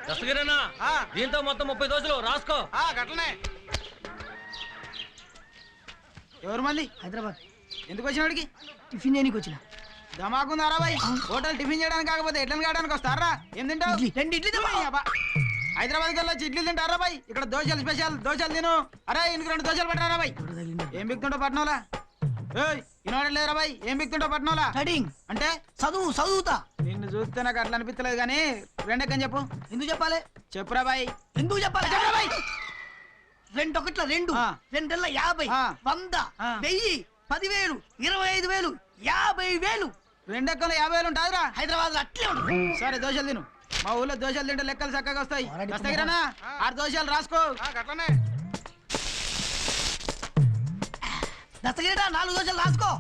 దస్తగిరేనా దీంతో మొత్తం 30 దోశలు రాసుకో. గట్లనే. ఎవరు మళ్ళీ? హైదరాబాద్. ఎందుకు వచ్చినడికి? టిఫిన్ చేయడానికి వచ్చిన. ధమాకుందారా బాయ్? హోటల్ టిఫిన్ చేయడానికి కాకపోతే ఎట్లని కావడానికి వస్తారా? ఏం తింటావు? 2 ఇడ్లీ హైదరాబాద్కి వెళ్ళొచ్చి ఇడ్లీ తింటారా బాయ్? ఇక్కడ దోశలు స్పెషల్, దోశలు తిను. అరే ఇందుకు 2 దోశలు పట్టారా బాయ్? ఏం బిక్తుంటావు పట్నంలా? ఇనోడలేరా బాయ్? ఏం బిక్తుంటావు పట్నంలా? స్టడింగ్ అంటే చదువుతా. నిన్ను చూస్తే నాకు అట్లా అనిపించలేదు కానీ రెండెక్కని చెప్పు. ఎందుకు చెప్పాలి? చెప్పురా బాయ్. ఎందుకు చెప్పాలి? చెప్పరా బాయ్? 2 ఒకట్ల 2, 2 50, 100, 1000, 10,000, 25,000, 50,000. రెండెక్కలు 50,000 ఉంటాదిరా. హైదరాబాద్ అట్లే ఉంటుంది. సరే దోశలు తిను. మా ఊళ్ళో దోశలు తింటే లెక్కలు చక్కగా వస్తాయి. దస్తగిరేనా 6 దోశలు రాసుకో. అట్లనే. దస్తగిరేనా 4 దోశలు రాసుకో.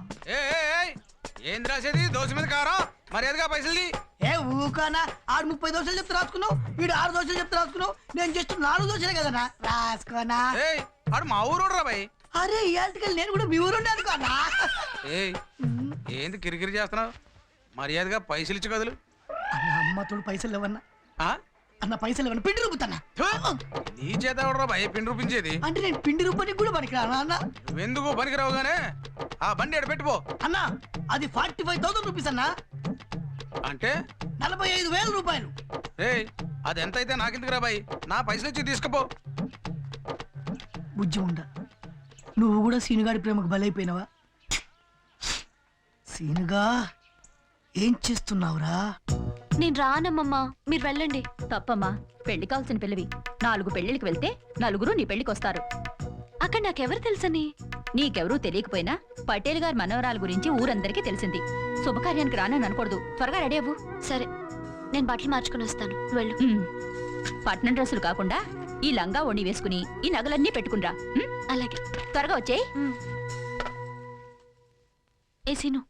ఏం రాసేది? దోశ మీద కారం మర్యాదగా పైసలు. ఏ ఊకానా? 30 దోశలు చెప్తే రాసుకున్నావు, వీడు 6 దోశలు చెప్తే రాసుకున్నావు. నేను జస్ట్ 4 దోశలే కదనా రాసుకోనా. ఆడు మా ఊరు బాయ్. అరే ఇయాల్టికెళ్ళి నేను కూడా మీ ఊరు అనుకోనా. ఏంది కిరికిరి చేస్తున్నావు? మర్యాదగా పైసలు ఇచ్చి కదులు. అన్న అమ్మతోడు పైసలు ఇవ్వన్నా. అన్న పైసలు ఇవ్వన్నా, పిండి రూపుతానా. నీ చేత ఎవడరా బాయ్ పిండి రూపించేది? అంటే నేను పిండి రూపానికి కూడా పనికిరానా అన్న? నువ్వెందుకు పనికిరావుగానే ఆ బండి ఎడ పెట్టుకో అన్న. అది 45,000 రూపీస్ అన్నా. అంటే 45,000 రూపాయలు. అది ఎంత అయితే నాకెందుకు రా బాయ్? నా పైసలు వచ్చి తీసుకుపో. బుజ్జి ఉండ, నువ్వు కూడా సీనుగాడి ప్రేమకు బలైపోయినావా? సీనుగా ఏం చేస్తున్నావురా? నేను రానమ్మమ్మా, మీరు వెళ్ళండి. తప్పమ్మా, పెళ్లి కావాల్సిన పిల్లవి. 4 పెళ్లికి వెళ్తే 4 నీ పెళ్లికి వస్తారు. అక్కడ నాకెవరు తెలుసని? నీకెవరూ తెలియకపోయినా పటేల్ గారి మనవరాల గురించి ఊరందరికీ తెలిసింది. శుభకార్యానికి రానని అనకూడదు. త్వరగా రెడీ అవ్వు. సరే, నేను బట్టలు మార్చుకుని వస్తాను. వెళ్ళు. పట్నం డ్రెస్సులు కాకుండా ఈ లంగా ఓణి వేసుకుని ఈ నగలన్నీ పెట్టుకునిరా. అలాగే, త్వరగా వచ్చేయ్. ఏ సీను,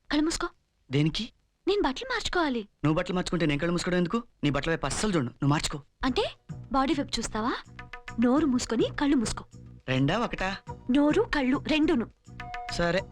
కళ్ళు మూసుకో. దేనికి? నేను బట్టలు మార్చుకోవాలి. నువ్వు బట్టలు మార్చుకుంటే నేను కళ్ళు మూసుకోవడం ఎందుకు? నీ బట్టల వైపు అస్సలు చూడు. నువ్వు మార్చుకో. అంటే బాడీ వైపు చూస్తావా? నోరు మూసుకొని కళ్ళు మూసుకో. 2 1? నోరు కళ్ళు రెండును. సరే.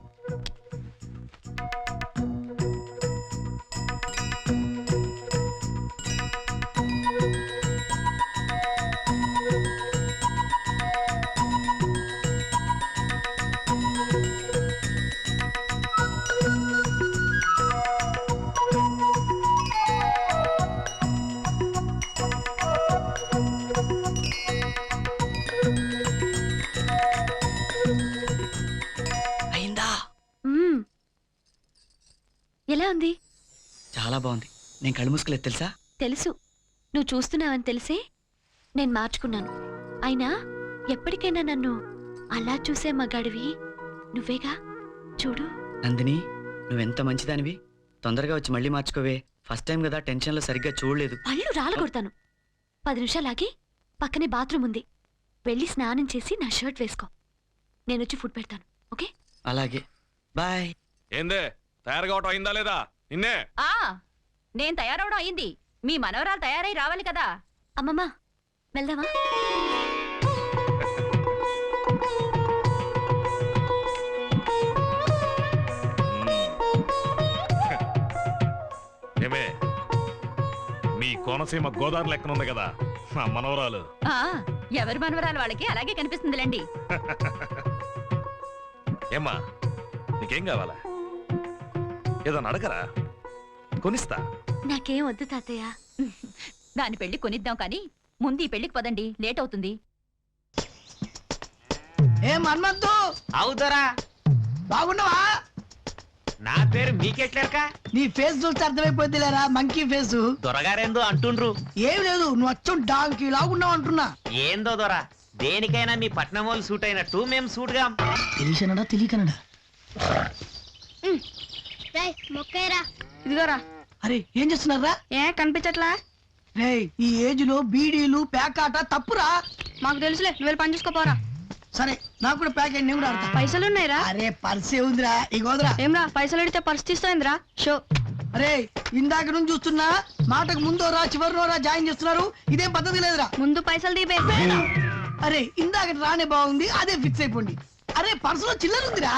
ఎలా ఉంది? చాలా బాగుంది. నేను కళ్ళు మూసుకోలేదు తెలుసా? తెలుసు, నువ్వు చూస్తున్నావని తెలిసే నేను మార్చుకున్నాను. అయినా ఎప్పటికైనా నన్ను అలా చూసే మగాడివి నువ్వేగా. చూడు నందిని, నువ్వెంత మంచిదానివి. తొందరగా వచ్చి మళ్ళీ మార్చుకోవే. ఫస్ట్ టైం కదా, టెన్షన్లో సరిగ్గా చూడలేదు. పళ్ళు రాలగొడతాను. 10 నిమిషాలాగి పక్కనే బాత్రూమ్ ఉంది. వెళ్ళి స్నానం చేసి నా షర్ట్ వేసుకో. నేను వచ్చి ఫుడ్ పెడతాను. ఓకే? అలాగే, బాయ్. ఏందే తయారు కావటం అయిందా లేదా? నిన్నే. నేను తయారవడం అయింది. మీ మనవరాలు తయారై రావాలి కదా. అమ్మమ్మ, వెళ్దామా? ఏమే, మీ కోనసీమ గోదావరి లెక్కన ఉంది కదా మా మనవరాలు. ఎవరి మనవరాలు వాళ్ళకి అలాగే కనిపిస్తుందిలేండి. ఏమ్మా, నీకేం కావాలా? ఏదో అడగరా, కొనిస్తా. నాకేం వద్దు తాతయ్య. దాని పెళ్లి కొనిద్దాం కానీ ముందు ఈ పెళ్లికి పదండి, లేట్ అవుతుంది. ఏం హనుమంతు? అవుతారా? బాగున్నావా? నా పేరు మీకెట్లేక? నీ ఫేస్ చూస్తే అర్థమైపోద్దిలేరా, మంకీ ఫేస్. దొరగారేందో అంటుండ్రు. ఏం లేదు, నువ్వు అచ్చం డాంకీ లాగున్నావు అంటున్నా. ఏందో దొర, దేనికైనా మీ పట్నం వాళ్ళు సూట్ అయినట్టు మేము సూట్ గా. తెలియకనడా తెలియకనడా? ఇదిగోరా. అరే ఏం చేస్తున్నారా? ఏ కనిపించట్లా? రే, ఈ ఏజ్ లో బీడీలు ప్యాకాట తప్పురా. మాకు తెలుసులే, నువ్వు పని చూసుకోపోరా. సరే, నాకు కూడా ప్యాకెట్ నేను కూడా ఆడతా. పైసలు ఉన్నాయిరా? అరే పర్సే ఉందిరా, ఇగోదరా. ఏమ్రా, పైసలు అడిగితే పర్స్ తీస్తాయిందిరా? షో. అరే ఇందాక నుంచి చూస్తున్నా, మాటకు ముందోరా చివరినోరా జాయిన్ చేస్తున్నారు. ఇదేం పద్ధతి లేదురా. ముందు పైసలు తీపే. అరే ఇందాక రానే బాగుంది, అదే ఫిక్స్ అయిపోండి. అరే పర్సులో చిల్లర ఉందిరా.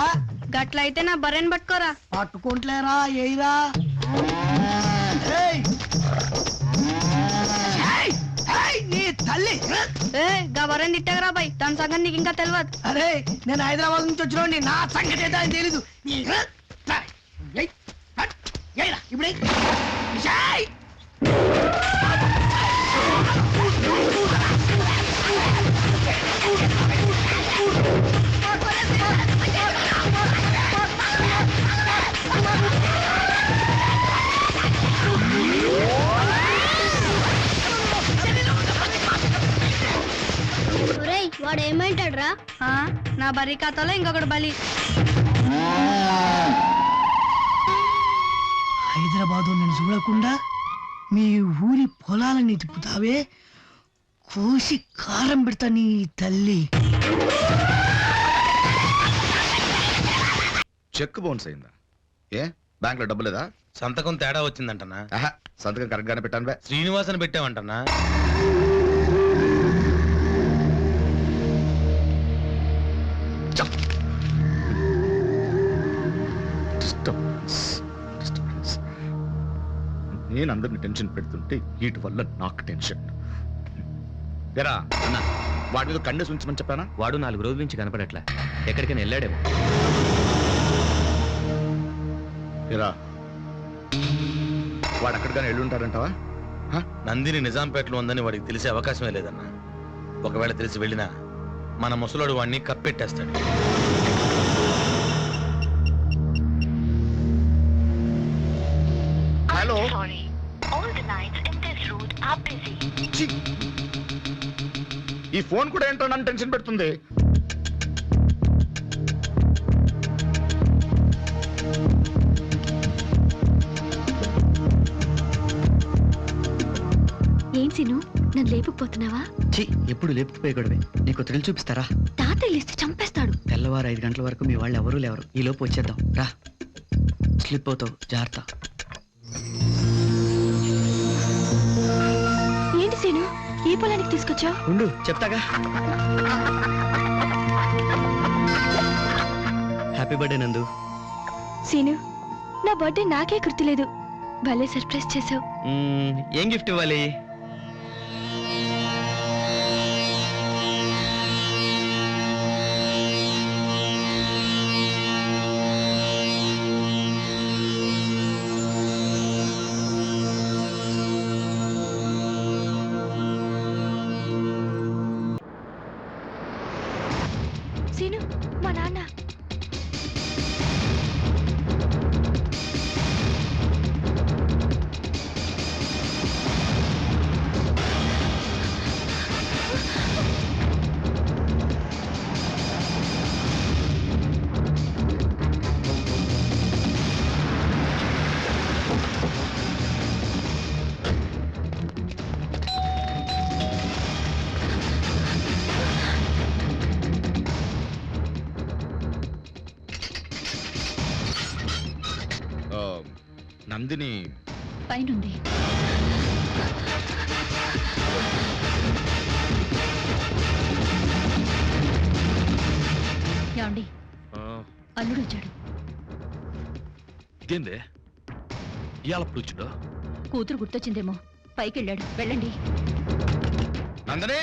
గట్లయితే నా బర్రెని పట్టుకోరా. పట్టుకుంటలేరా, ఏయిరా. తల్లి గవరం తిట్టగరా బాయ్ దాని సంగతి నీకు ఇంకా తెలియదు. అరే నేను హైదరాబాద్ నుంచి వచ్చిన నా సంగతి ఏదో అని తెలీదు. ఇప్పుడు వాడు ఏమంటాడ్రా? నా బరి ఖాతాలో ఇంకొకటి బలి. హైదరాబాదు నన్ను చూడకుండా మీ ఊరి పొలాలని తిప్పుతావే, కోసి కారం పెడతా నీ తల్లి. చెక్ బౌన్స్ అయిందా? ఏ బ్యాంక్ లో డబ్బు లేదా? సంతకం తేడా వచ్చిందంటనా? సంతకం కరెక్ట్ గానే పెట్టాను బే. శ్రీనివాసన్ పెట్టావంటనా? నేను అందరిని టెన్షన్ పెడుతుంటే వీటి వల్ల నాకు టెన్షన్. ఎరా అన్న, వాడి మీద కండేసి ఉంచమని చెప్పానా? వాడు 4 రోజుల నుంచి కనపడట్లే, ఎక్కడికైనా వెళ్ళాడేమో. ఎరా వాడు అక్కడికైనా వెళ్ళి ఉంటాడంటావా? నందిని నిజాంపేటలో ఉందని వాడికి తెలిసే అవకాశమే లేదన్నా. ఒకవేళ తెలిసి వెళ్ళినా మన ముసలోడు వాడిని కప్పెట్టేస్తాడు. హలో, ఈ ఫోన్ కూడా ఏంటో నన్ను టెన్షన్ పెడుతుంది. ఏం సీను, నన్ను లేపుకుపోతున్నావా? ఎప్పుడు లేపుకుపోయకూడవే. నీకు థ్రిల్ చూపిస్తారా? తాతయ్య లేస్తే చంపేస్తాడు. తెల్లవారు 5 గంటల వరకు మీ వాళ్ళు ఎవరూ లేవరు. ఈ లోపు వచ్చేద్దాం రా. స్లిప్ అవుతావు, జాగ్రత్త. ఏంటి సీను, ఈ పొలానికి తీసుకొచ్చా? ఉండు చెప్తాగా. హ్యాపీ బర్త్డే నందు. సీను, నా బర్త్డే నాకే గుర్తులేదు. భలే సర్ప్రైజ్ చేసావు. ఏం గిఫ్ట్ ఇవ్వాలి? సీను, మా నాన్న. నందిని పైనుంది. యాండి, అల్లుడు వచ్చాడు. ఇదేందే ఇయాలప్పుడు వచ్చాడు? కూతురు గుర్తొచ్చిందేమో, పైకి వెళ్ళాడు. వెళ్ళండి. నందిని,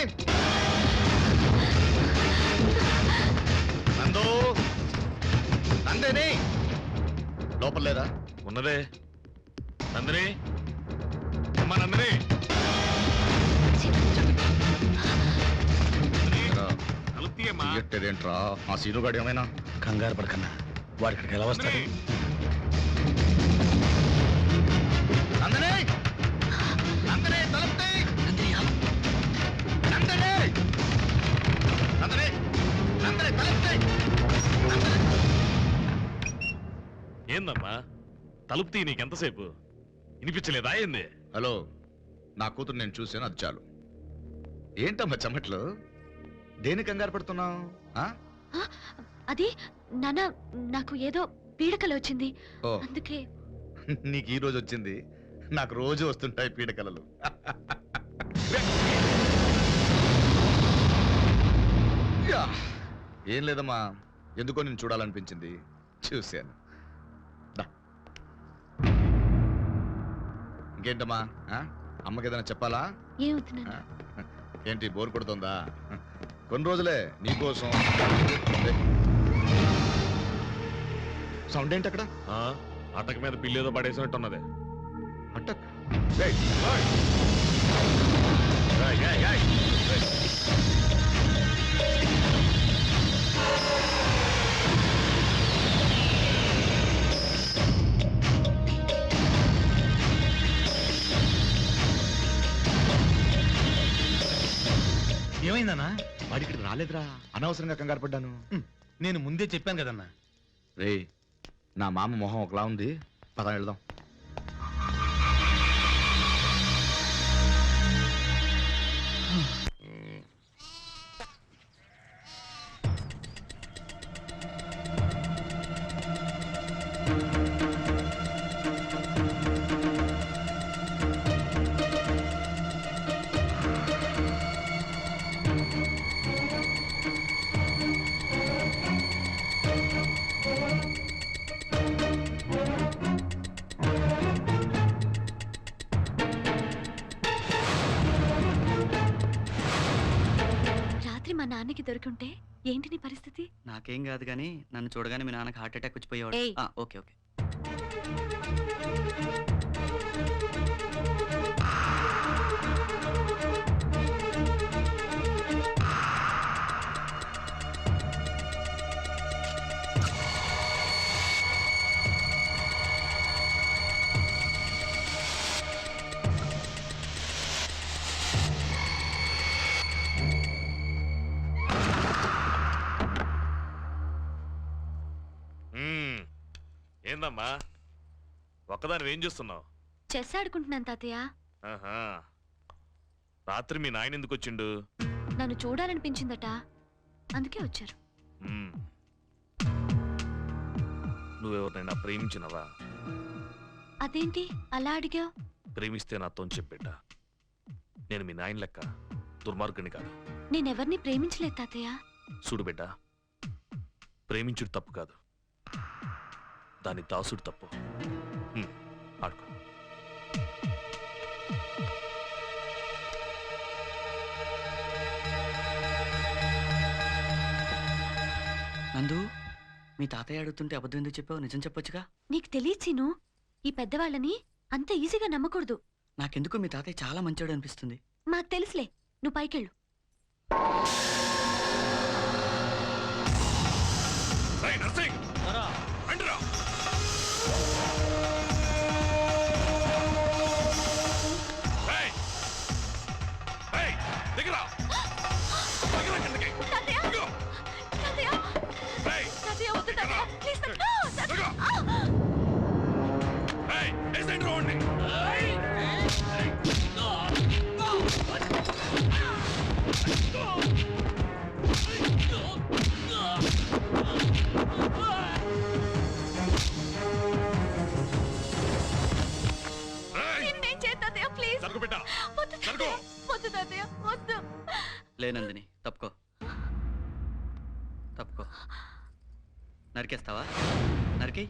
నందు, నందిని లోపల లేదా? ఉన్నదే. నందిని, అమ్మా నందిని. ఏంట్రా ఆ సీనుగాడు ఏమైనా? కంగారు పడకన్నా, వాడు ఇక్కడికి ఎలా వస్తాడు? నందిని, నందిని తలుపు తీయ్. నందిని, నందిని, నందిని తలుపు తీయ్. ఏందమ్మా తలుపు తీ, నీకెంతసేపు వినిపించలేదా ఏంది? హలో, నా కూతురు నేను చూసాను, అది చాలు. ఏంటమ్మా చెమట్లు? దేని కంగారు పడుతున్నావు? అది నాన్న, నాకు ఏదో పీడకలు వచ్చింది, ఓ, అందుకే. నీకు ఈ రోజు వచ్చింది, నాకు రోజు వస్తుంటాయి పీడకలలు. యా, ఏం లేదమ్మా, ఎందుకో నేను చూడాలనిపించింది, చూశాను. ఇంకేంటమ్మా, అమ్మకి ఏదైనా చెప్పాలా? ఏమవుతున్నా? ఏంటి బోర్ కొడుతుందా? కొన్ని రోజులే నీకోసం. సౌండ్ ఏంటి అక్కడ? ఆ, అటక మీద పిల్లేదో పడేసినట్టున్నది. అట్టక్. ఏయ్, ఏయ్. ఏయ్, ఏయ్, ఏయ్. ఏయ్. ఏమైందన్నా? వాడి ఇక్కడికి రాలేదురా, అనవసరంగా కంగారు పడ్డాను. నేను ముందే చెప్పాను కదన్నా. రే, నా మామ మొహం ఒకలా ఉంది, పద వెళ్దాం. రాత్రి మా నాన్నకి దొరికింటే ఏంటి నీ పరిస్థితి? నాకేం కాదు కానీ నన్ను చూడగానే మీ నాన్నకి హార్ట్ అటాక్ ఏయ్. వచ్చిపోయేవాడు. Okay okay. మ్మ్. ఏందమ్మా ఒక్కదాని ఏం చేస్తున్నావు? చెస్ ఆడుకుంటున్నాను తాతయ్య. ఆహా. రాత్రి మీ నాయన ఎందుకు వచ్చిండు? నన్ను చూడాలనిపించిందట, అందుకే వచ్చారు. మ్మ్. నువ్వెవరినైనా ప్రేమించినవా? అదేంటి అలా అడిగావు? ప్రేమిస్తే నాతో చెప్పేట. నేను మీ నాయన లెక్క దుర్మార్గుని కాదు. నేనెవరిని ప్రేమించలేదు తాతయ్య. చూడు బిడ్డ, ప్రేమించుడు తప్పు కాదు, దాని దాసుడు తప్పు. ఆడుకో. నందు, మీ తాతయ్య అడుగుతుంటే అబద్ధం ఎందుకు చెప్పావు? నిజం చెప్పొచ్చుగా. నీకు తెలియచిను, ఈ పెద్దవాళ్ళని అంత ఈజీగా నమ్మకూడదు. నాకెందుకు మీ తాతయ్య చాలా మంచోడు అనిపిస్తుంది. మాకు తెలుసులే, నువ్వు పైకెళ్ళు. రేయ్ నర్సింగ్, రండిరా. రేయ్, రేయ్, దిగురా. దిగురా కిందకి. దిగు. రేయ్, దిగురా. దిగు. రేయ్, వేసేయండి రోడ్ని. జరుగు బిడ్డ, జరుగు. లేనందిని, తప్పుకో తప్పుకో. నరికేస్తావా? నరికి.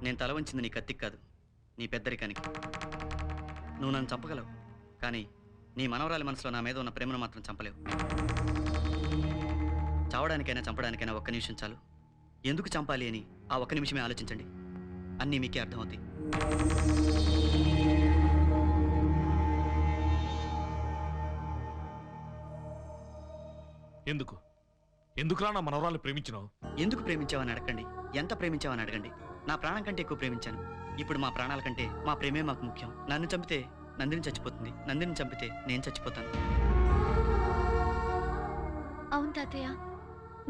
నేను తల వంచింది నీ కత్తికి కాదు, నీ పెద్దరికానికి. నువ్వు నన్ను చంపగలవు, కానీ నీ మనవరాలి మనసులో నా మీద ఉన్న ప్రేమను మాత్రం చంపలేవు. చావడానికైనా చంపడానికైనా ఒక్క నిమిషం చాలు. ఎందుకు చంపాలి అని ఆ ఒక్క నిమిషమే ఆలోచించండి, అన్నీ మీకే అర్థమవుతాయి. ఎందుకు ఎందుకురా నా మనవరాలు ప్రేమించినావు? ఎందుకు ప్రేమించావని అడగండి, ఎంత ప్రేమించావని అడగండి. నా ప్రాణం కంటే ఎక్కువ ప్రేమించాను. ఇప్పుడు మా ప్రాణాల కంటే మా ప్రేమే మాకు ముఖ్యం. నన్ను చంపితే నందిని చచ్చిపోతుంది, నందిని చంపితే నేను చచ్చిపోతాను. అవును తాతయ్య,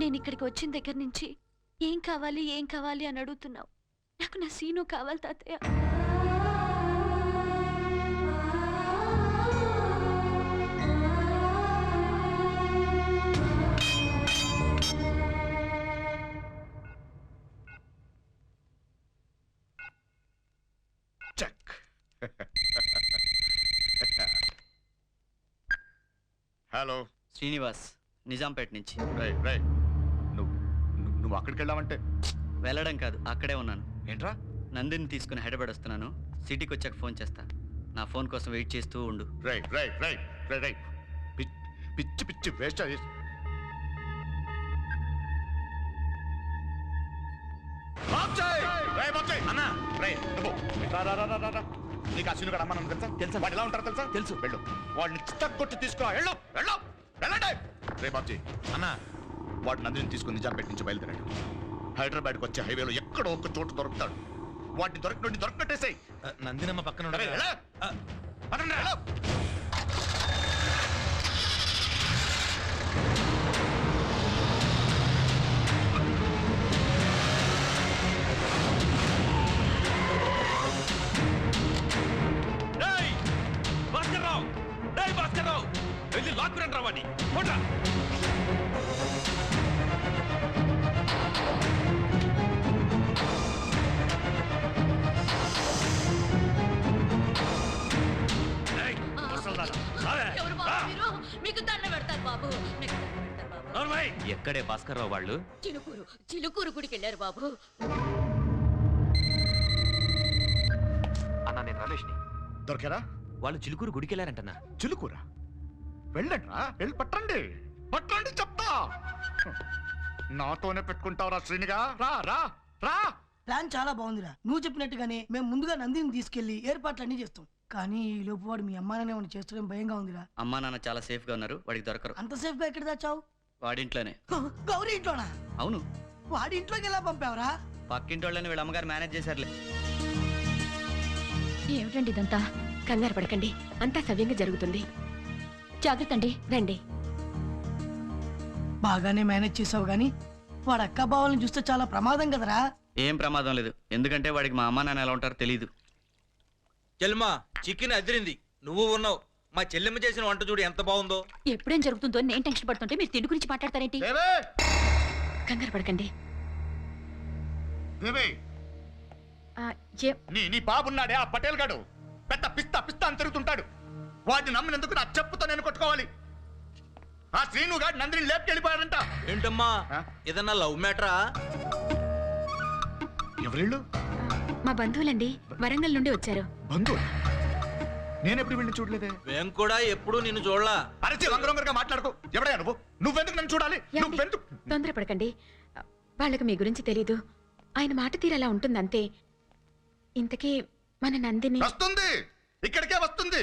నేను ఇక్కడికి వచ్చిన దగ్గర నుంచి ఏం కావాలి ఏం కావాలి అని అడుగుతున్నావు. నాకు నా సీను కావాలి తాతయ్య. చెక్. హలో శ్రీనివాస్, నిజాంపేట నుంచి. రై రై, నువ్వు అక్కడికి వెళ్ళావంటే? వెళ్ళడం కాదు, అక్కడే ఉన్నాను. ఏంట్రా? నందిని తీసుకుని హైదరాబాద్ వస్తున్నాను. సిటీకి వచ్చాక ఫోన్ చేస్తా. నా ఫోన్ కోసం వెయిట్ చేస్తూ ఉండు. Right right right right right పిచ్చి పిచ్చి వేస్ట్ నీకు అశ్విని కూడా అమ్మను తెలుసా? తెలుసా? వాడు ఎలా ఉంటారో తెలుసా? తెలుసు. వెళ్ళు వాడిని చిత్తకొట్టి తీసుకురా. వెళ్ళు వెళ్ళు వెళ్ళండి. రే బాబ్జీ, అన్నా వాడు నందిని తీసుకుని నిజాంపేట నుంచి బయలుదేరాడు. హైదరాబాద్కి వచ్చే హైవేలో ఎక్కడో ఒక చోటు దొరుకుతాడు. వాటిని దొరకనట్టేసాయి. నందినమ్మ పక్కన ఉండగా- వెళ్ళి లాక్కురండి రావాడి పోట్రా. మీకు దండ పెడతారు బాబు. ఎక్కడే భాస్కర్ రావు వాళ్ళు? చిలుకూరు గుడికి వెళ్ళారు బాబు. అన్నా నేను రమేష్ని. దొరికారా? వాళ్ళు చిలుకూరు గుడికి వెళ్ళారంటన్నా. చిలుకూరా? వెళ్ళండ్రా, వెళ్ళి పట్టండి పట్టండి చెప్తా. నాతోనే పెట్టుకుంటావురా శ్రీనిగా? రా రా రా. ప్లాన్ చాలా బాగుందిరా. నువ్వు చెప్పినట్టుగానే మేము ముందుగా నందిని తీసుకెళ్లి ఏర్పాట్లన్నీ చేస్తాం. కానీ ఈ లోపు వాడు మీ అమ్మా నాన్న ఏమైనా చేస్తాడని భయంగా ఉందిరా. అమ్మా నాన్న చాలా సేఫ్ గా ఉన్నారు, వాడికి దొరకరు. అంత సేఫ్ గా ఎక్కడ దాచావు? వాడింట్లోనే. గౌరీ ఇంట్లోనా? అవును, వాడి ఇంట్లోకి ఎలా పంపావరా? పక్కింటి వాళ్ళని వీళ్ళ అమ్మగారు మేనేజ్ చేశారులే. ఏమిటండి ఇదంతా? కంగారు పడకండి, అంతా సవ్యంగా జరుగుతుంది. జాగ్రత్త అండి, రండి. బాగానే మేనేజ్ చేసావు గానీ వాడు అక్క బావల్ని చూస్తే చాలా ప్రమాదం కదరా. ఏం ప్రమాదం లేదు, ఎందుకంటే వాడికి మా అమ్మా నాన్న ఎలా ఉంటారో తెలీదు. చెల్మా చికెన్ అదిరింది, నువ్వు ఉన్నావు. మా చెల్లెమ్మ చేసిన వంట చూడు ఎంత బాగుందో. ఎప్పుడేం జరుగుతుందో నేను టెన్షన్ పడుతుంటే మీరు తిండి గురించి మాట్లాడతారేంటి? దేవే, కంగారు పడకండి. దేవే, నీ బాబున్నాడే ఆ పటేల్ గాడు పెద్ద పిస్తా పిస్తా అని తిరుగుతుంటాడు. వాడిని నమ్మినందుకు నా చెప్పుతో నేను కొట్టుకోవాలి. ఆ శ్రీను గాడు నందిని లేపుకెళ్ళిపోయాడంట. ఏంటమ్మా ఏదన్నా లవ్ మ్యాటరా? ఎవరిళ్ళు? మా బంధువులండి, వరంగల్ నుండి వచ్చారు. బంధువు? నేనెప్పుడు వీళ్ళని చూడలేదే. మేము కూడా ఎప్పుడు నిన్ను చూడలా. అరచి రంగురంగుగా మాట్లాడుకో. ఎవడయ్యా నువ్వు? నువ్వెందుకు నన్ను చూడాలి? నువ్వెందుకు? తొందరపడకండి, వాళ్ళకి మీ గురించి తెలీదు. ఆయన మాట తీరలా ఉంటుందంతే. ఇంతకీ మన నందిని వస్తుంది, ఇక్కడికే వస్తుంది.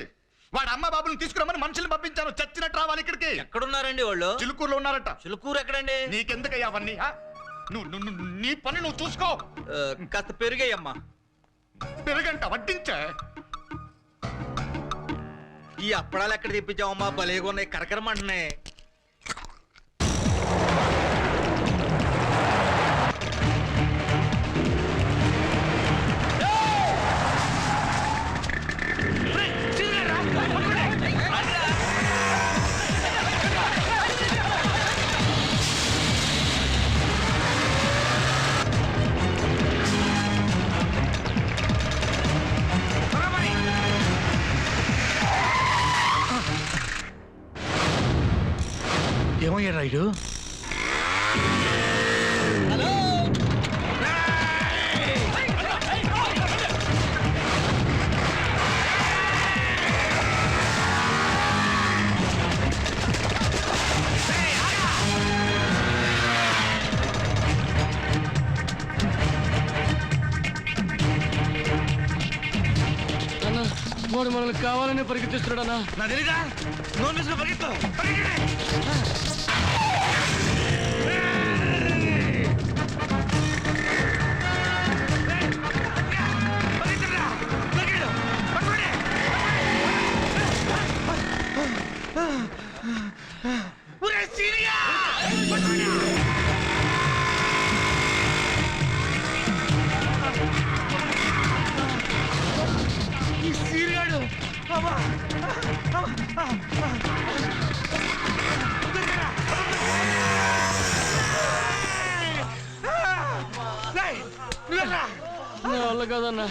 వాడు అమ్మ బాబుని తీసుకురమ్మని మనుషుల్ని పంపించాను. చచ్చినట్టు రావాలి ఇక్కడికి. ఎక్కడున్నారండి వాళ్ళు? చిలుకూరులో ఉన్నారట. చిలుకూరు ఎక్కడండి? నీకెందుకయ్యా అవన్నీ? నీ పని నువ్వు చూసుకో. కాస్త పెరిగాయమ్మా. పెరుగంట వడ్డించే. ఈ అప్పడాలు ఎక్కడ తెప్పించావమ్మా? భలేగా ఉన్నాయి, కరకరమంటున్నాయి. ఏమయ్యా రాయుడు? వాడు మనల్ని కావాలని పరిగెత్తిస్తున్నాడన్నా. నా తెలీదా? నోరు మూసుకొని పరిగెత్తు. కదన్నా.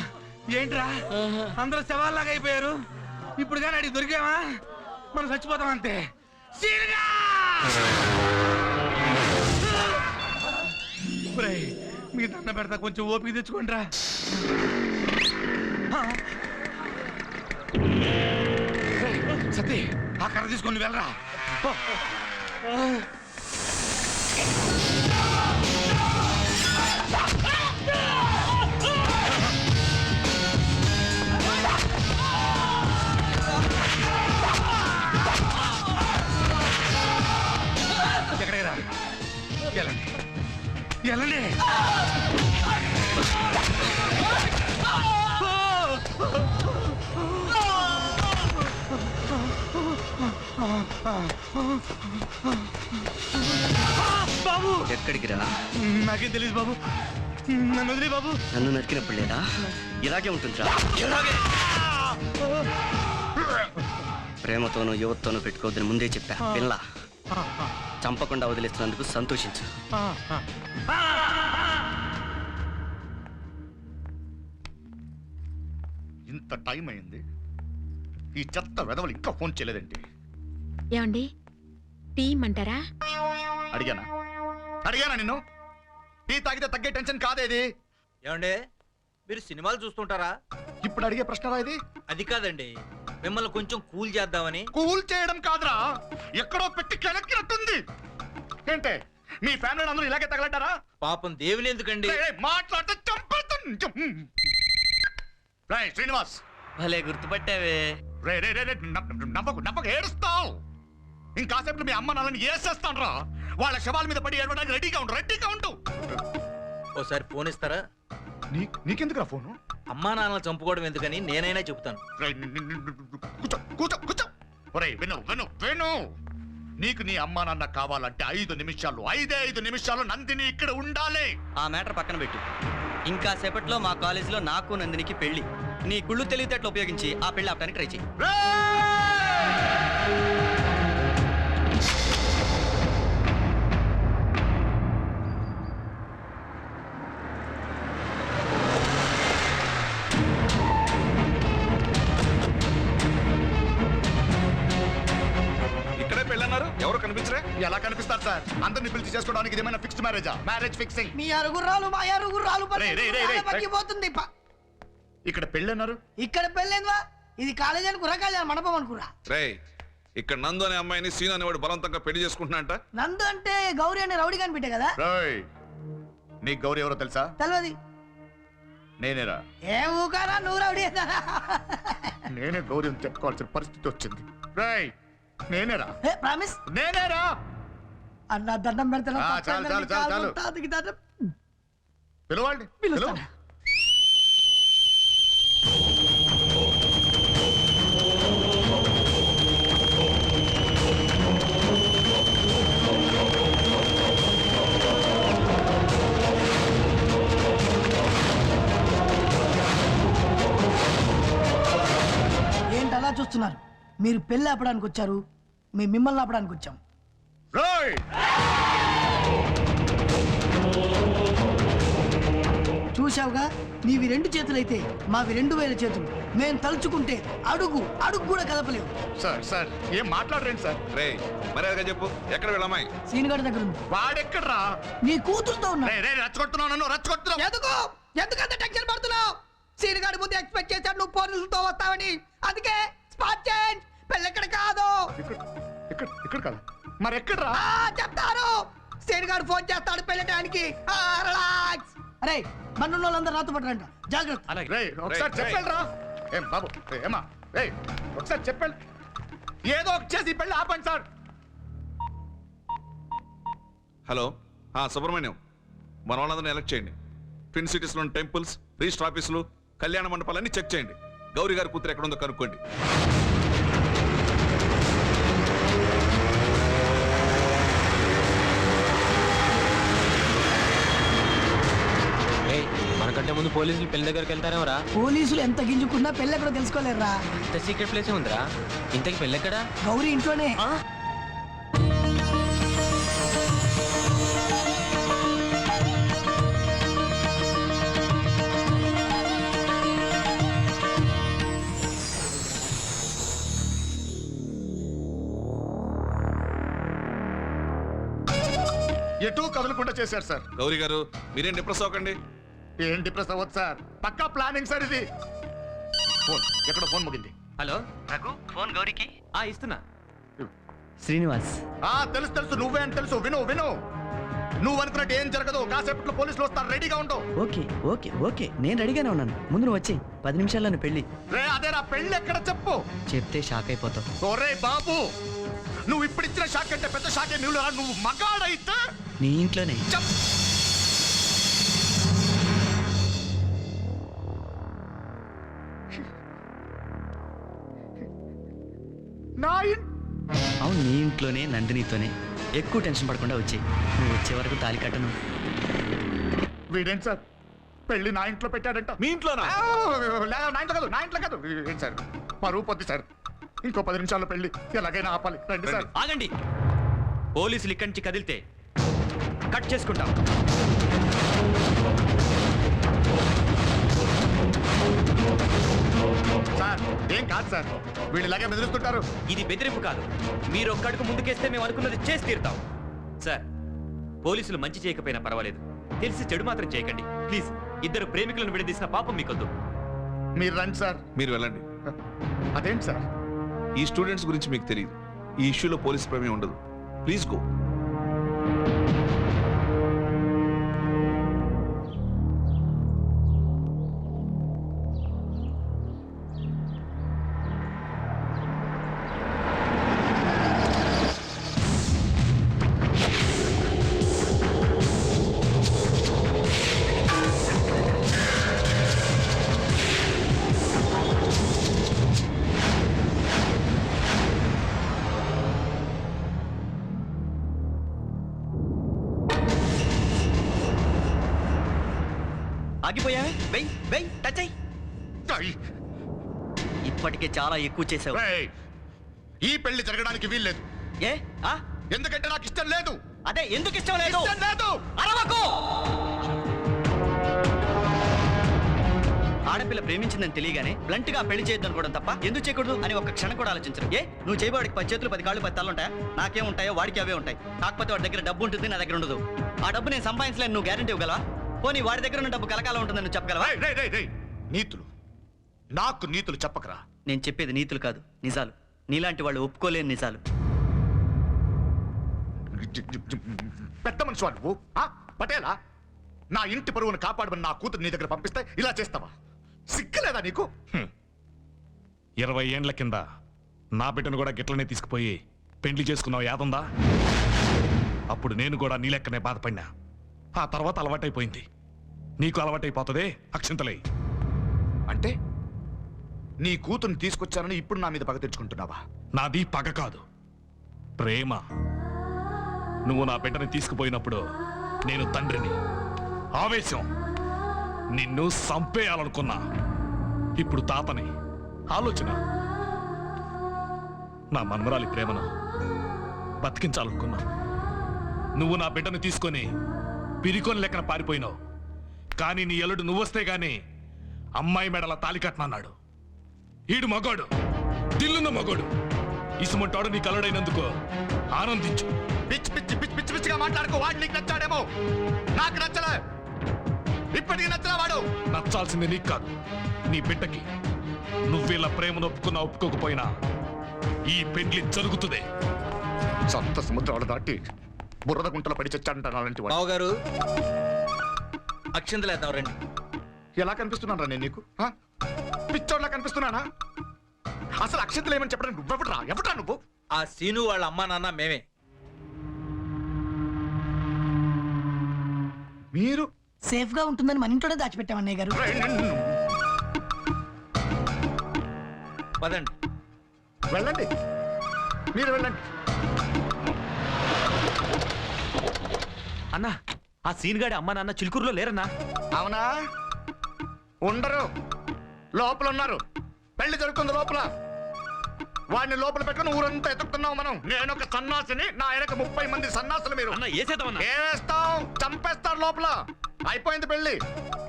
ఏంట్రా అందరూ శవాల్లాగా అయిపోయారు? ఇప్పుడు కానీ అడిగి దొరికామా మనం చచ్చిపోతాం అంతే. మీ దండ పెడతా, కొంచెం ఓపిక తెచ్చుకోండి రా. సతీ ఆ కర్ర తీసుకొని వెళ్ళరా. ఎక్కడికి రా, వెళ్ళండి వెళ్ళండి. బాబు ఎక్కడికి రా? నాకేం తెలియదు బాబు, నన్ను వదిలే బాబు. నన్ను నరికినప్పుడు లేదా ఇలాగే ఉంటుందిరా. ప్రేమతోనూ యువతతోనూ పెట్టుకోవద్దని ముందే చెప్పా. పిల్ల చంపకుండా వదిలేస్తున్నందుకు సంతోషించు. ఇంత టైం అయింది, ఈ చెత్త వెధవలు ఇంకా ఫోన్ చేయలేదండి. ఏమండి టీ అంటారా? అడిగానా నిన్ను? టీ తాగితే తగ్గే టెన్షన్ కాదేది. ఏమండే మీరు సినిమాలు చూస్తుంటారా? ఇప్పుడు అడిగే ప్రశ్న ఇది. అది కాదండి, మిమ్మల్ని కొంచెం కూల్ చేద్దామని. కూల్ చేయడం కాదురా, ఎక్కడో పెట్టి కెలక్కినట్టుంది. ఏంటే మీ ఫ్యామిలీ అందరూ ఇలాగే తగలడ్డారా? పాపం దేవుని ఎందుకండి? మాట్లాడితే చంపేస్తాను. శ్రీనివాస్, భలే గుర్తుపట్టావే. రే రే రే రే, నవ్వకు ఏడుస్తావు. ఇంకాసేపు మీ అమ్మ నాన్నని ఏసేస్తాను రా. వాళ్ళ శవాల మీద పడి ఏడవడానికి రెడీగా ఉండు. ఓసారి ఫోన్ ఇస్తారా? నీకెందుకురా ఫోను? అమ్మా నాన్నలు చంపుకోవడం ఎందుకని నేనైనా చెప్తాను. కూర్చో. ఒరేయ్ విను. నీకు నీ అమ్మా నాన్న కావాలంటే 5 నిమిషాలు నందిని ఇక్కడ ఉండాలి. ఆ మ్యాటర్ పక్కన పెట్టు. ఇంకా సేపట్లో మా కాలేజీలో నాకు నందినికి పెళ్లి. నీ కుళ్ళు తెలివితేటలు ఉపయోగించి ఆ పెళ్లి ఆపడానికి ట్రై చేయి. ఇక్కడే పెళ్ళన్నారు, ఎవరు కనిపించరే? ఎలా కనిపిస్తారు సార్? అందరిని పిలిచి చేసుకోవడానికి ఇదేమైనా ఫిక్స్డ్ మ్యారేజా? Marriage fixing. మీ అరుగుర్రాలు మా అరుగుర్రాలు రేయ్. పగిపోతుంది. ఇక్కడ పెళ్ళన్నారు. ఇక్కడ పెళ్ళేందా? ఇది కాలేజీ అనుకురా, కాలేజీ మండపం అనుకురా. రేయ్, ఇక్కడ నందు అనే అమ్మాయిని సీన్ అనేవాడు బలవంతంగా పెళ్లి చేసుకుంటున్నా. నందు అంటే గౌరీ అనే రౌడీ కనిపెట్టే కదా. నీకు గౌరీ ఎవరో తెలుసా? తెలియదు. నేనేరా. ఏ ఊకారా, నువ్వు రౌడీ. నేనే గౌరీ అని చెప్పుకోవాల్సిన పరిస్థితి వచ్చింది. రేయ్, నేనేరా. ప్రామిస్. నేనేరా. అన్న దండం పెడతాను. చాలు. పిలవండి. ఏంటి అలా చూస్తున్నారు? మీరు పెళ్లి ఆపడానికి వచ్చారు, మిమ్మల్ని ఆపడానికి వచ్చాం. చూసావుగా, నీవి 2 చేతులైతే మావి 2000 చేతులు. మేము తలుచుకుంటే అడుగు కూడా కదపలేవు. సార్ ఏం మాట్లాడరేంటి సార్? రేయ్, మర్యాదగా చెప్పు, ఎక్కడ వెళ్ళమ్మాయి? సీనుగాడి దగ్గర ఉంది. వాడెక్కడ్రా? నీ కూతురుతో ఉన్నా. రెచ్చగొడుతున్నావు. ఎందుకంత టెన్షన్ పడుతున్నావు? సీనుగాడి ముందు ఎక్స్పెక్ట్ చేశాడు నువ్వు పోలీసులతో వస్తావని. అందుకే స్పాట్ చేంజ్. పెళ్ళెక్కడ కాదు. ఇక్కడ కాదు, మరి ఎక్కడ్రా? చెప్తారు. సీనుగాడు ఫోన్ చేస్తాడు పెళ్ళటానికి. రిలాక్స్. అరే, మన్నున్న వాళ్ళందరూ నాతో పట్టరంట. జాగ్రత్త. ఒకసారి చెప్పాలరా. ఏం బాబు, ఏమా ఒకసారి చెప్పాలి. ఏదో ఒక చేసి పెళ్ళి ఆపండి సార్. హలో, సుబ్రహ్మణ్యం, మన వాళ్ళందరినీ ఎలక్ట్ చేయండి. ట్విన్ సిటీస్లోని టెంపుల్స్, రిజిస్టర్ ఆఫీసులు, కళ్యాణ మండపాలన్నీ చెక్ చేయండి. గౌరీ గారి కూతురు ఎక్కడ ఉందో కనుక్కోండి. మనకంటే ముందు పోలీసులు పెళ్లి దగ్గరికి వెళ్తారేమరా? పోలీసులు ఎంత గింజుకున్నా పెళ్ళి ఎక్కడో తెలుసుకోలేరురా. ఇంత సీక్రెట్ ప్లేస్ ఉందిరా. ఇంతకి పెళ్ళి ఎక్కడా? గౌరీ ఇంట్లోనే. ఎటు కదలకుండా చేశారు సార్. గౌరీ గారు, మీరేం డిప్రెస్ అవ్వకండి. ఏం డిప్రెస్ అవ్వదు సార్, పక్కా ప్లానింగ్ సార్ ఇది. ఫోన్ ఎక్కడ? ఫోన్ ముగింది. హలో రఘు ఫోన్ గౌరీకి. ఇస్తున్నా. శ్రీనివాస్. తెలుసు తెలుసు, నువ్వే అని తెలుసు. విను విను, నువ్వు అనుకున్నట్టు ఏం జరగదు. కాసేపట్లో పోలీసులు వస్తారు, రెడీగా ఉండవు. ఓకే ఓకే ఓకే, నేను రెడీగానే ఉన్నాను. ముందు నువ్వు వచ్చి 10 నిమిషాల్లో పెళ్లి. రే అదేరా పెళ్ళి, ఎక్కడ చెప్పు. చెప్తే షాక్ అయిపోతావు. ఒరే బాబు, నువ్వు ఇప్పుడు ఇచ్చిన షాక్ అంటే పెద్ద షాకే. నువ్వు మగాడైతే నీ ఇంట్లోనే. నా అవును, నీ ఇంట్లోనే నందినితోనే. ఎక్కువ టెన్షన్ పడకుండా వచ్చి, నువ్వు వచ్చే వరకు తాలి కట్టను. వీడేంటి సార్ పెళ్లి నా ఇంట్లో పెట్టాడంట? మీ ఇంట్లోనా? నా ఇంట్లో కాదు, నా ఇంట్లో కాదు. ఏంటి సార్ పరువు పొద్దు సార్. ఇంకో 10 నిమిషాల్లో పెళ్లి ఎలాగైనా ఆపాలి. రండి సార్. ఆగండి. పోలీసులు ఇక్కడి నుంచి కదిలితే కట్ చేసుకుంటాం. సార్ ఏం కాదు సార్, వీళ్ళు ఇలాగే బెదిరిస్తుంటారు. ఇది బెదిరింపు కాదు. మీరు ఒక్కడుగు ముందుకేస్తే మేము అనుకున్నది చేసి తీరుతాం. సార్, పోలీసులు మంచి చేయకపోయినా పర్వాలేదు, తెలిసి చెడు మాత్రం చేయకండి ప్లీజ్. ఇద్దరు ప్రేమికులను విడదీసిన పాపం మీకొద్దు. మీరు రండి సార్. మీరు వెళ్ళండి. అదేంటి సార్? ఈ స్టూడెంట్స్ గురించి మీకు తెలియదు. ఈ ఇష్యూలో పోలీస్ ప్రమేయం ఉండదు. Please go. ఆగిపోయావే? వెయ్ వెయ్, టచ్ అయ్యి. ఇప్పటికే చాలా ఎక్కువ చేసావు. రేయ్, ఈ పెళ్లి జరగడానికి వీల్లేదు. ఏ ఆ? ఎందుకంటే నాకు ఇష్టం లేదు. అదే ఎందుకు ఇష్టం లేదు? ఇష్టం లేదు. అరవకు. ఆడపిల్ల ప్రేమించిందని తెలియగానే బ్లంట్ గా పెళ్లి చేయొద్దు అనుకోవడం తప్ప ఎందుకు చేయకూడదు అని ఒక క్షణం కూడా ఆలోచించరు. ఏ నువ్వు చేయబడికి 10 చేతులు 10 కాళ్ళు 10 తలలు ఉంటాయా? నాకేం ఉంటాయో వాడికి అవే ఉంటాయి. కాకపోతే వాడి దగ్గర డబ్బు ఉంటుంది, నా దగ్గర ఉండదు. ఆ డబ్బు నేను సంపాదించలేను, నువ్వు గ్యారెంటీ ఇవ్వగలవా? పోనీ వాడి దగ్గర ఉన్న డబ్బు కలకాలం ఉంటుందని నువ్వు చెప్పగలవా? నీతులు నాకు నీతులు చెప్పకరా. నేను చెప్పేది నీతులు కాదు, నిజాలు. నీలాంటి వాళ్ళు ఒప్పుకోలేని నిజాలు. పెద్ద మనిషి నువ్వు పటేలా? నా ఇంటి పరువును కాపాడమని నా కూతురు నీ దగ్గర పంపిస్తే ఇలా చేస్తావా? సిగ్గులేదా నీకు? 20 ఏండ్ల కింద నా బిడ్డను కూడా గిట్లనే తీసుకుపోయి పెండ్లి చేసుకున్నావు, యాదుందా? అప్పుడు నేను కూడా నీ లెక్కనే బాధపడినా. ఆ తర్వాత అలవాటైపోయింది. నీకు అలవాటైపోతుందే. అక్షంతలే. అంటే నీ కూతుర్ని తీసుకొచ్చానని ఇప్పుడు నా మీద పగ తెచ్చుకుంటున్నావా? నాది పగ కాదు, ప్రేమ. నువ్వు నా బిడ్డని తీసుకుపోయినప్పుడు నేను తండ్రిని, ఆవేశం, నిన్ను చంపేయాలనుకున్నా. ఇప్పుడు తాతని, ఆలోచన. నా మన్మరాలి ప్రేమను బతికించాలనుకున్నా. నువ్వు నా బిడ్డను తీసుకొని పిరికొని లెక్కన పారిపోయినావు. కానీ నీ ఎల్లుడు నువ్వొస్తే గాని అమ్మాయి మెడల తాలి కట్టనన్నాడు. ఈడు మగోడు, దిల్లున్న మగోడు. ఇసుమంటాడు నీ కలడైనందుకు ఆనందించు. పిచ్చి పిచ్చి పిచ్చి పిచ్చి పిచ్చిగా మాట్లాడుకో. వాడు నీకు నచ్చాడేమో, నాకు నచ్చలే. ఇప్పటికీ నచ్చలే వాడు. నచ్చాల్సింది నీకు కాదు, నీ బిడ్డకి. నువ్వేలా ప్రేమను ఒప్పుకున్నా ఒప్పుకోకపోయినా ఈ పెండ్లి జరుగుతుంది. సొంత సముద్రాలు దాటి బురద గుంటలో పడి చచ్చాడంట అలాంటి వాడు. బావ గారు, అక్షంతలేద్దాం రండి. ఎలా కనిపిస్తున్నాను నేను నీకు? పిచ్చోడ్లా కనిపిస్తున్నానా? అసలు అక్షంతలు ఏమని చెప్పడానికి నువ్వెవడ్రా? ఎవడ్రా నువ్వు? ఆ సీను వాళ్ళ అమ్మా నాన్న మేమే. మీరు సేఫ్ గా ఉంటుందని మన ఇంట్లోనే దాచిపెట్టాం అన్నయ్య గారు. పదండి. వెళ్ళండి, మీరు వెళ్ళండి. అన్నా, ఆ సీన్ గాడి అమ్మ నాన్న చిలుకూరులో లేరన్నా? అవునా? ఉండరు, లోపల ఉన్నారు. పెళ్లి జరుగుతుంది లోపల. వాడిని లోపల పెట్టుకుని ఊరంతా ఎత్తుకుతున్నావు మనం. నేను ఒక సన్నాసిని, నా వెనక 30 మంది సన్నాసులు. మీరు అన్న ఏసేద్దామన్నా? ఏస్తాం, చంపేస్తారు లోపల. అయిపోయింది పెళ్లి.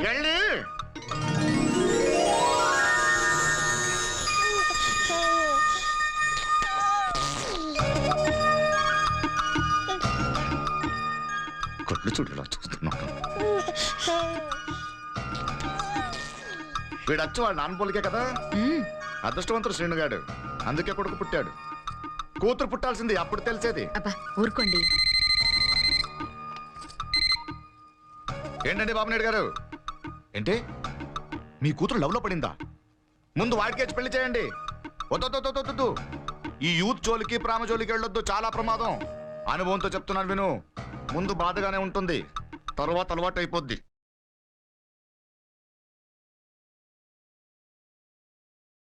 వెళ్ళి కొట్లు చూడలా చూస్తున్నాను. వీడచ్చు వాళ్ళ నాన్న పోలికే కదా. అదృష్టవంతుడు శ్రీనుగాడు, అందుకే కొడుకు పుట్టాడు. కూతురు పుట్టాల్సింది అప్పుడు తెలిసేది. అబ్బా ఊరుకోండి. ఏంటండి బాబునాయుడు గారు? ఏంటి మీ కూతురు లవ్ లో పడిందా? ముందు వాడికేసి పెళ్లి చేయండి. వద్దు, ఈ యూత్ జోలికి ప్రేమ జోలికి వెళ్ళొద్దు, చాలా ప్రమాదం. అనుభవంతో చెప్తున్నాను విను. ముందు బాధగానే ఉంటుంది, తర్వాత అలవాటు అయిపోద్ది.